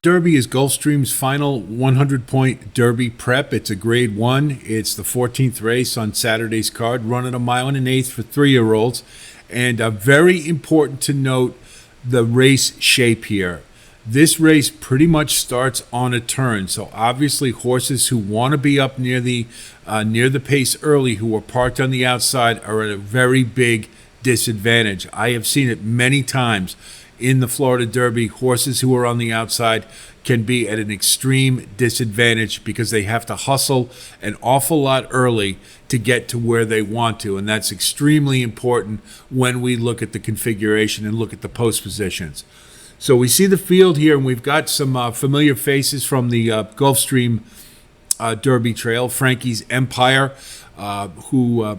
Derby is Gulfstream's final 100-point Derby prep. It's a Grade 1. It's the 14th race on Saturday's card, running a mile and an eighth for 3-year-olds. And very important to note the race shape here. This race pretty much starts on a turn. So obviously horses who want to be up near the pace early, who are parked on the outside, are at a very big disadvantage. I have seen it many times in the Florida Derby. Horses who are on the outside can be at an extreme disadvantage because they have to hustle an awful lot early to get to where they want to. And that's extremely important when we look at the configuration and look at the post positions. So we see the field here, and we've got some familiar faces from the Gulfstream Derby Trail. Frankie's Empire, who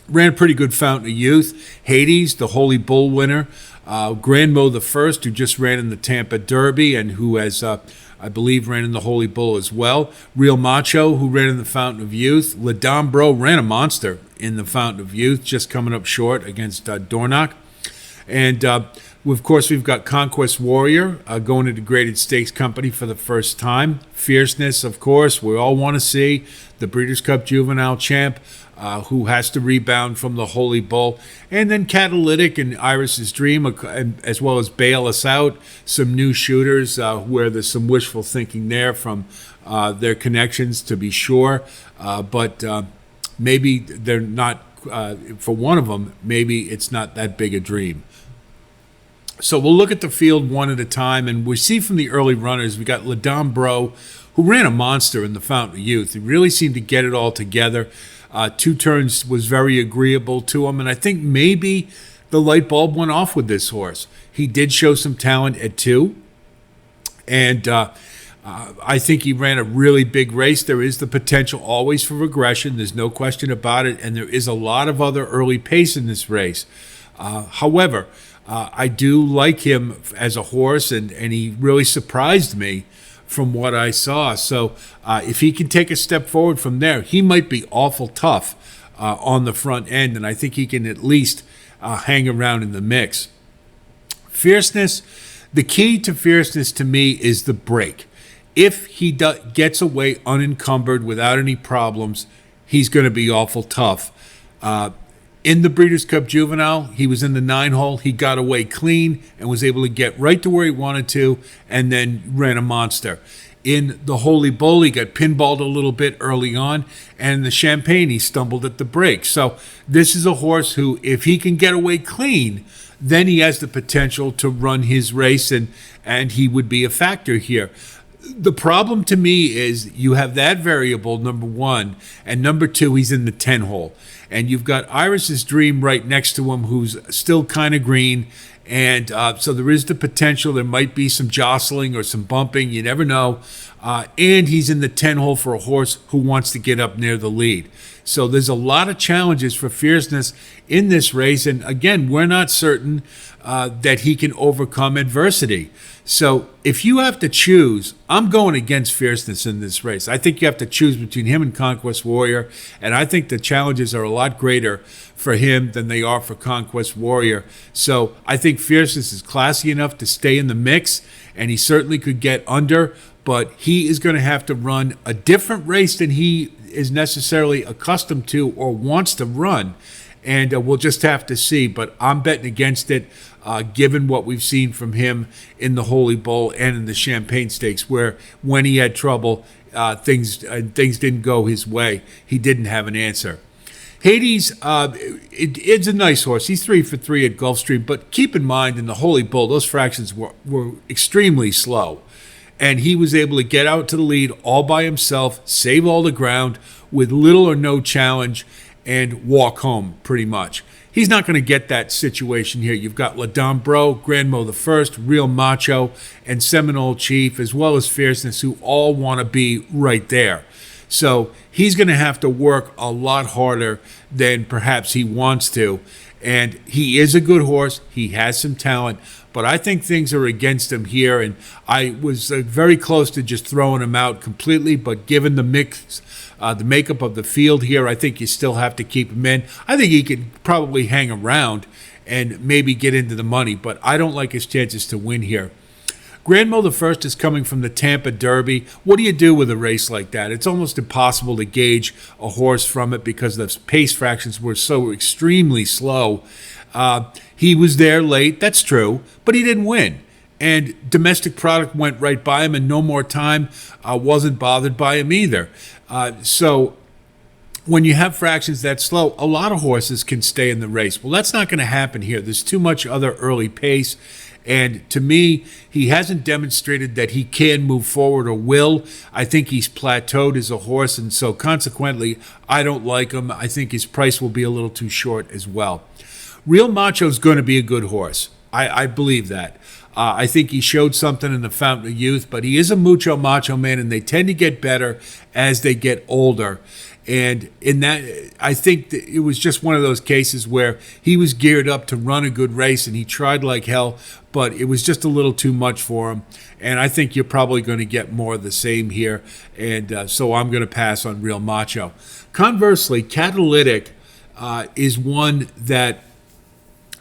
ran a pretty good Fountain of Youth. Hades, the Holy Bull winner. Grandmo the First, who just ran in the Tampa Derby and who has, I believe, ran in the Holy Bull as well. Real Macho, who ran in the Fountain of Youth. Ladambro ran a monster in the Fountain of Youth, just coming up short against Dornoch. And, of course, we've got Conquest Warrior going into Graded Stakes Company for the first time. Fierceness, of course, we all want to see the Breeders' Cup Juvenile Champ, who has to rebound from the Holy Bull. And then Catalytic and Iris's Dream, as well as Bail Us Out, some new shooters where there's some wishful thinking there from their connections, to be sure. But maybe they're not, for one of them, maybe it's not that big a dream. So we'll look at the field one at a time, and we see from the early runners, we got Ladambro, who ran a monster in the Fountain of Youth. He really seemed to get it all together. 2 turns was very agreeable to him, and I think maybe the light bulb went off with this horse. He did show some talent at 2, and I think he ran a really big race. There is the potential always for regression. There's no question about it, and there is a lot of other early pace in this race. However, I do like him as a horse, and he really surprised me from what I saw. So if he can take a step forward from there, he might be awful tough on the front end, and I think he can at least hang around in the mix. Fierceness, the key to Fierceness to me is the break. If he gets away unencumbered without any problems, he's going to be awful tough. In the Breeders' Cup Juvenile, he was in the 9-hole. He got away clean and was able to get right to where he wanted to, and then ran a monster. In the Holy Bull, he got pinballed a little bit early on, and in the Champagne, he stumbled at the break. So this is a horse who, if he can get away clean, then he has the potential to run his race, and he would be a factor here. The problem to me is you have that variable, number 1, and number 2, he's in the 10-hole. And you've got Iris's Dream right next to him, who's still kind of green. And so there is the potential. There might be some jostling or some bumping. You never know. And he's in the 10-hole for a horse who wants to get up near the lead. So there's a lot of challenges for Fierceness in this race. And again, we're not certain that he can overcome adversity. So if you have to choose, I'm going against Fierceness in this race. I think you have to choose between him and Conquest Warrior, and I think the challenges are a lot greater for him than they are for Conquest Warrior. So I think Fierceness is classy enough to stay in the mix, and he certainly could get under, but he is going to have to run a different race than he is necessarily accustomed to or wants to run. And we'll just have to see. But I'm betting against it, given what we've seen from him in the Holy Bull and in the Champagne Stakes, where when he had trouble, things didn't go his way. He didn't have an answer. Hades, it's a nice horse. He's 3 for 3 at Gulfstream. But keep in mind, in the Holy Bull, those fractions were extremely slow. And he was able to get out to the lead all by himself, save all the ground with little or no challenge, and walk home pretty much. He's not going to get that situation here. You've got Ladambro, Grandmo the First, Real Macho, and Seminole Chief, as well as Fierceness, who all want to be right there. So he's going to have to work a lot harder than perhaps he wants to. And he is a good horse. He has some talent. But I think things are against him here. And I was very close to just throwing him out completely. But given the mix, the makeup of the field here, I think you still have to keep him in. I think he could probably hang around and maybe get into the money. But I don't like his chances to win here. Grandmo the First is coming from the Tampa Derby. What do you do with a race like that? It's almost impossible to gauge a horse from it because the pace fractions were so extremely slow. He was there late, that's true, but he didn't win. And Domestic Product went right by him, and No More Time wasn't bothered by him either. So when you have fractions that slow, a lot of horses can stay in the race. Well, that's not going to happen here. There's too much other early pace. And to me, he hasn't demonstrated that he can move forward or will. I think he's plateaued as a horse, and so consequently, I don't like him. I think his price will be a little too short as well. Real Macho's going to be a good horse. I believe that. I think he showed something in the Fountain of Youth, but he is a mucho macho man, and they tend to get better as they get older. And in that, I think that it was just one of those cases where he was geared up to run a good race, and he tried like hell, but it was just a little too much for him. And I think you're probably going to get more of the same here, and so I'm going to pass on Real Macho. Conversely, Catalytic is one that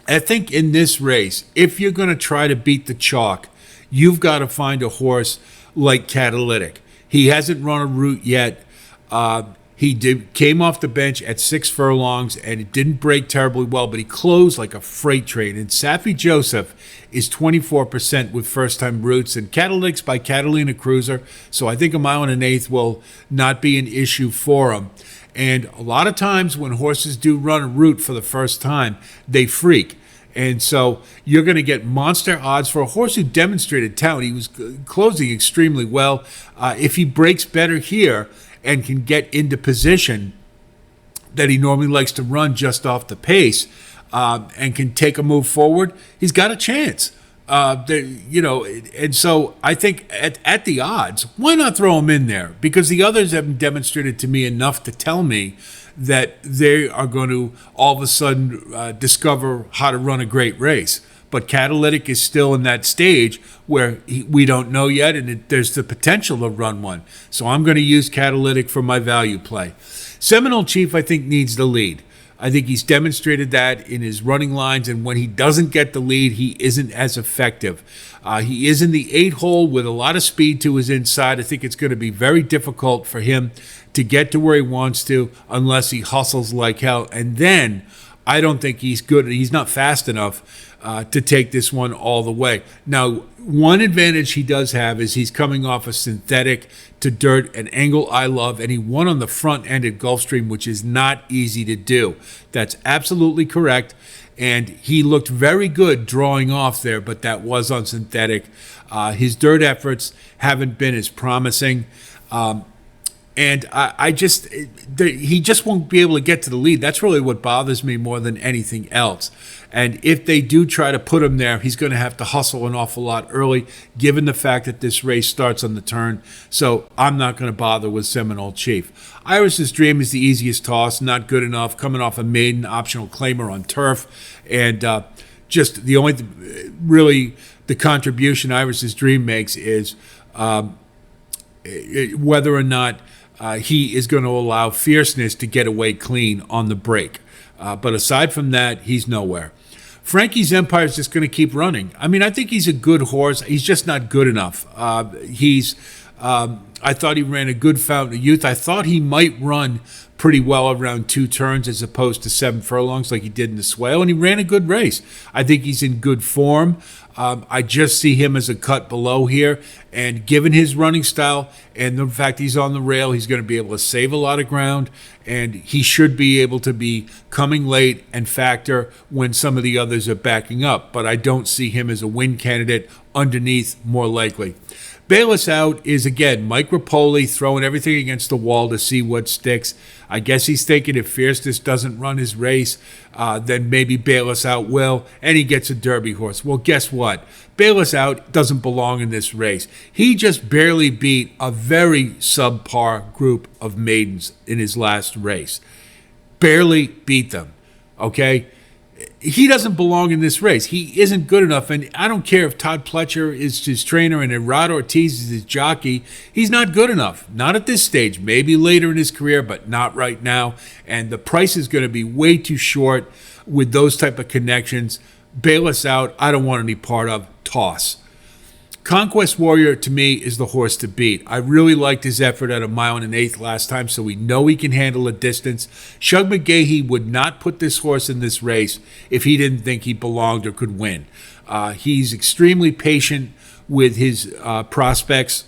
I think in this race, if you're going to try to beat the chalk, you've got to find a horse like Catalytic. He hasn't run a route yet. Came off the bench at 6 furlongs, and it didn't break terribly well, but he closed like a freight train. And Saffie Joseph is 24% with first-time routes, and Catalytic's by Catalina Cruiser, so I think a 1 1/8 will not be an issue for him. And a lot of times when horses do run a route for the first time, they freak. And so you're going to get monster odds for a horse who demonstrated talent. He was closing extremely well. If he breaks better here and can get into position that he normally likes to run just off the pace and can take a move forward, he's got a chance. And so I think at the odds, why not throw him in there? Because the others haven't demonstrated to me enough to tell me that they are going to all of a sudden discover how to run a great race. But Catalytic is still in that stage where we don't know yet, and there's the potential to run one. So I'm going to use Catalytic for my value play. Seminole Chief, I think, needs the lead. I think he's demonstrated that in his running lines, and when he doesn't get the lead, he isn't as effective. He is in the 8-hole with a lot of speed to his inside. I think it's going to be very difficult for him to get to where he wants to unless he hustles like hell. And then I don't think he's good. He's not fast enough to take this one all the way. Now, one advantage he does have is he's coming off a synthetic to dirt, an angle I love, and he won on the front end at Gulfstream, which is not easy to do. That's absolutely correct, and he looked very good drawing off there, but that was on synthetic. His dirt efforts haven't been as promising. And he just won't be able to get to the lead. That's really what bothers me more than anything else. And if they do try to put him there, he's going to have to hustle an awful lot early, given the fact that this race starts on the turn. So I'm not going to bother with Seminole Chief. Iris's Dream is the easiest toss, not good enough, coming off a maiden optional claimer on turf. And just the only, really, the contribution Iris's Dream makes is whether or not he is going to allow Fierceness to get away clean on the break. But aside from that, he's nowhere. Frankie's Empire is just going to keep running. I mean, I think he's a good horse. He's just not good enough. I thought he ran a good Fountain of Youth. I thought he might run pretty well around 2 turns as opposed to 7 furlongs like he did in the Swale, and he ran a good race. I think he's in good form. I just see him as a cut below here, and given his running style and the fact he's on the rail, he's going to be able to save a lot of ground, and he should be able to be coming late and factor when some of the others are backing up. But I don't see him as a win candidate underneath, more likely. Bail Us Out is, again, Mike Rapoli throwing everything against the wall to see what sticks. I guess he's thinking if Fierceness doesn't run his race, then maybe Bail Us Out will, and he gets a Derby horse. Well, guess what? Bail Us Out doesn't belong in this race. He just barely beat a very subpar group of maidens in his last race. Barely beat them, okay? He doesn't belong in this race. He isn't good enough, and I don't care if Todd Pletcher is his trainer and Rod Ortiz is his jockey. He's not good enough. Not at this stage. Maybe later in his career, but not right now. And the price is going to be way too short with those type of connections. Bail Us Out, I don't want any part of. Toss. Conquest Warrior, to me, is the horse to beat. I really liked his effort at a 1.125 last time, so we know he can handle a distance. Shug McGahee would not put this horse in this race if he didn't think he belonged or could win. He's extremely patient with his prospects.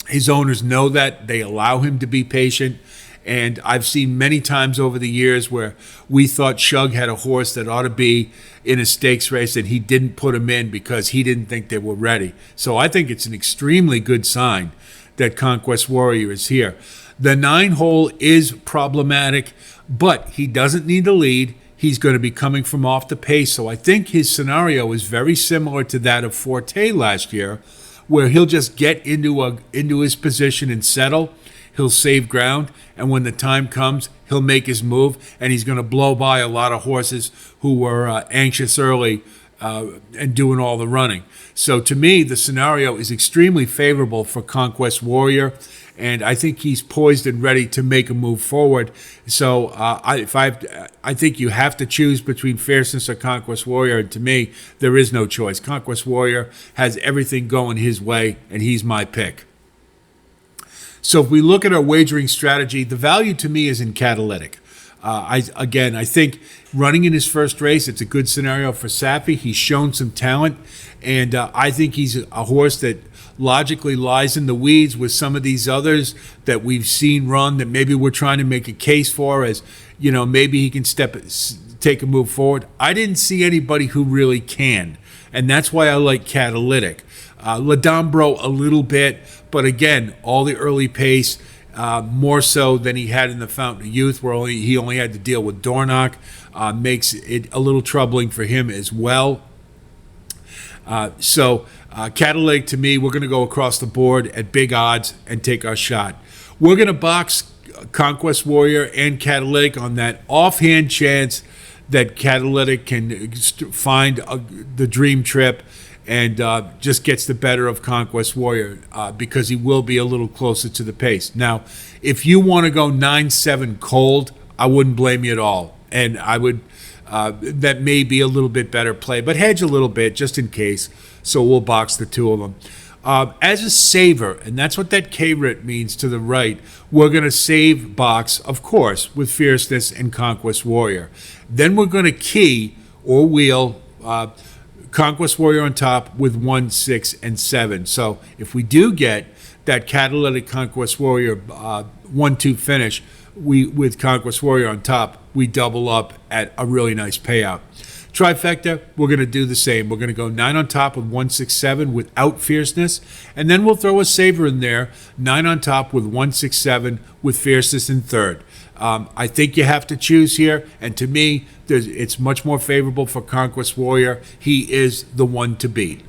His owners know that. They allow him to be patient. And I've seen many times over the years where we thought Shug had a horse that ought to be in a stakes race and he didn't put him in because he didn't think they were ready. So I think it's an extremely good sign that Conquest Warrior is here. The 9-hole is problematic, but he doesn't need the lead. He's going to be coming from off the pace. So I think his scenario is very similar to that of Forte last year, where he'll just get into his position and settle. He'll save ground, and when the time comes, he'll make his move, and he's going to blow by a lot of horses who were anxious early and doing all the running. So to me, the scenario is extremely favorable for Conquest Warrior, and I think he's poised and ready to make a move forward. So I think you have to choose between Fierceness or Conquest Warrior, and to me, there is no choice. Conquest Warrior has everything going his way, and he's my pick. So if we look at our wagering strategy, the value to me is in Catalytic. I think running in his first race, it's a good scenario for Safi. He's shown some talent, and I think he's a horse that logically lies in the weeds with some of these others that we've seen run that maybe we're trying to make a case for as, maybe he can take a move forward. I didn't see anybody who really can, and that's why I like Catalytic. Ladambro a little bit, but again, all the early pace, more so than he had in the Fountain of Youth, where he only had to deal with Dornoch, makes it a little troubling for him as well. So Catalytic, to me, we're going to go across the board at big odds and take our shot. We're going to box Conquest Warrior and Catalytic on that offhand chance that Catalytic can find the dream trip and just gets the better of Conquest Warrior because he will be a little closer to the pace. Now, if you want to go 9-7 cold, I wouldn't blame you at all. And I would, that may be a little bit better play, but hedge a little bit just in case. So we'll box the two of them. As a saver, and that's what that K-Rit means to the right, we're going to save box, of course, with Fierceness and Conquest Warrior. Then we're going to key or wheel Conquest Warrior on top with 1, 6, and 7. So if we do get that Catalytic Conquest Warrior 1-2 finish, with Conquest Warrior on top, we double up at a really nice payout. Trifecta, we're going to do the same. We're going to go 9 on top with 1, 6, 7 without Fierceness, and then we'll throw a saver in there, 9 on top with 1, 6, 7 with Fierceness in third. I think you have to choose here, and to me, it's much more favorable for Conquest Warrior. He is the one to beat.